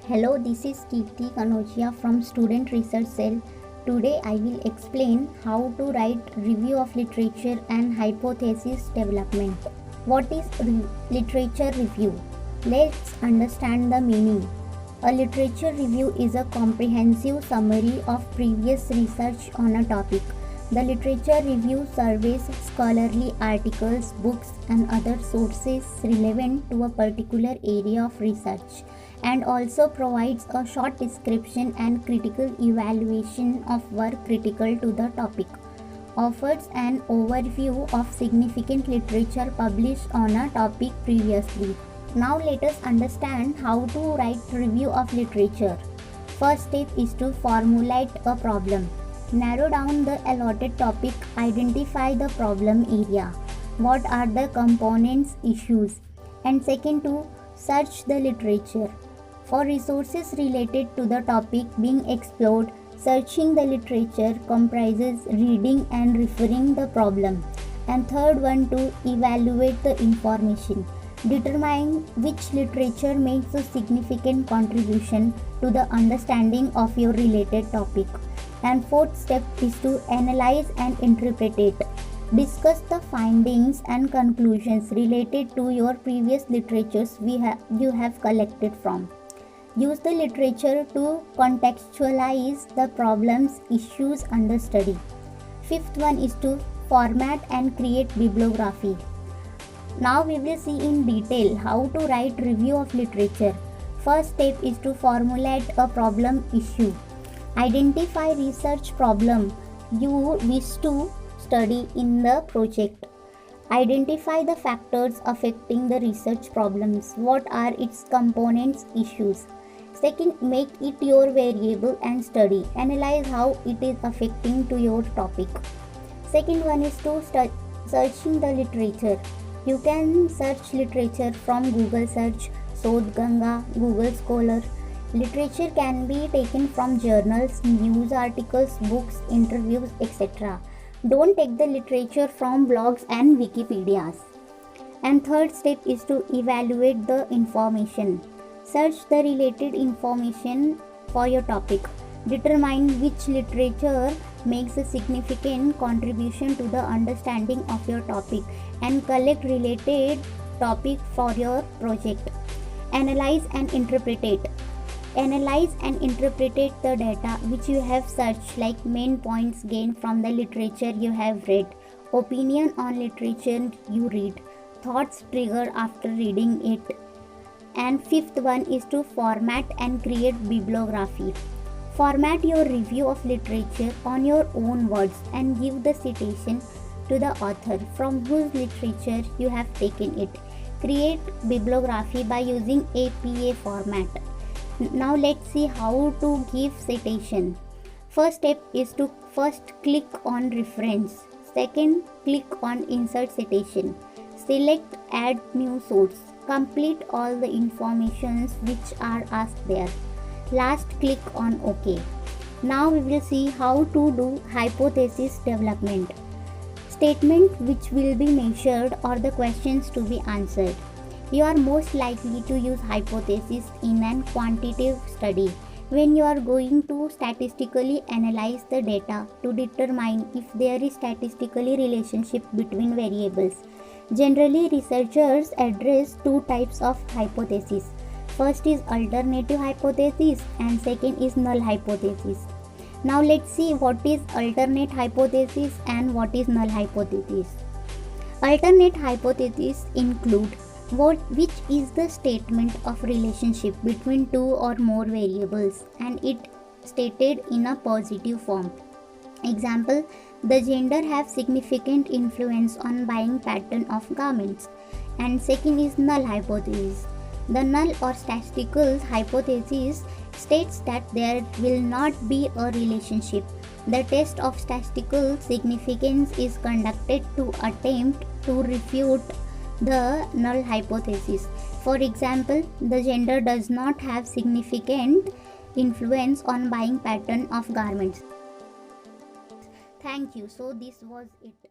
Hello, this is Kirti Kanochia from Student Research Cell. Today I will explain how to write review of literature and hypothesis development. What is literature review? Let's understand the meaning. A literature review is a comprehensive summary of previous research on a topic. The literature review surveys scholarly articles, books, and other sources relevant to a particular area of research, and also provides a short description and critical evaluation of work critical to the topic. Offers an overview of significant literature published on a topic previously. Now let us understand how to write review of literature. First step is to formulate a problem. Narrow down the allotted topic, identify the problem area. What are the components, issues? And second, to search the literature. For resources related to the topic being explored, searching the literature comprises reading and referring the problem. And third one, to evaluate the information. Determine which literature makes a significant contribution to the understanding of your related topic. And fourth step is to analyze and interpret it. Discuss the findings and conclusions related to your previous literatures you have collected from. Use the literature to contextualize the problems, issues under study. Fifth one is to format and create bibliography. Now we will see in detail how to write review of literature. First step is to formulate a problem issue. Identify research problem you wish to study in the project. Identify the factors affecting the research problems. What are its components, issues? Second, make it your variable and study. Analyze how it is affecting to your topic. Second one is to searching the literature. You can search literature from Google search, Sodhganga, Google Scholar. Literature can be taken from journals, news articles, books, interviews, etc. Don't take the literature from blogs and Wikipedias. And third step is to evaluate the information. Search the related information for your topic. Determine which literature makes a significant contribution to the understanding of your topic and collect related topic for your project. Analyze and interpret it. Analyze and interpret the data which you have searched, like main points gained from the literature you have read, opinion on literature you read, thoughts triggered after reading it. And fifth one is to format and create bibliography. Format your review of literature on your own words and give the citation to the author from whose literature you have taken it. Create bibliography by using APA format. Now let's see how to give citation. First step is to first click on reference. Second, click on insert citation. Select add new source. Complete all the informations which are asked there. Last, click on OK. Now we will see how to do hypothesis development. Statement which will be measured or the questions to be answered. You are most likely to use hypothesis in an quantitative study when you are going to statistically analyze the data to determine if there is statistically relationship between variables. Generally, researchers address two types of hypothesis. First is alternative hypothesis and second is null hypothesis. Now let's see what is alternate hypothesis and what is null hypothesis. Alternate hypothesis include which is the statement of relationship between two or more variables and it stated in a positive form. Example, the gender have significant influence on buying pattern of garments. And second is null hypothesis. The null or statistical hypothesis states that there will not be a relationship. The test of statistical significance is conducted to attempt to refute the null hypothesis. For example, the gender does not have significant influence on buying pattern of garments. Thank you. So this was it.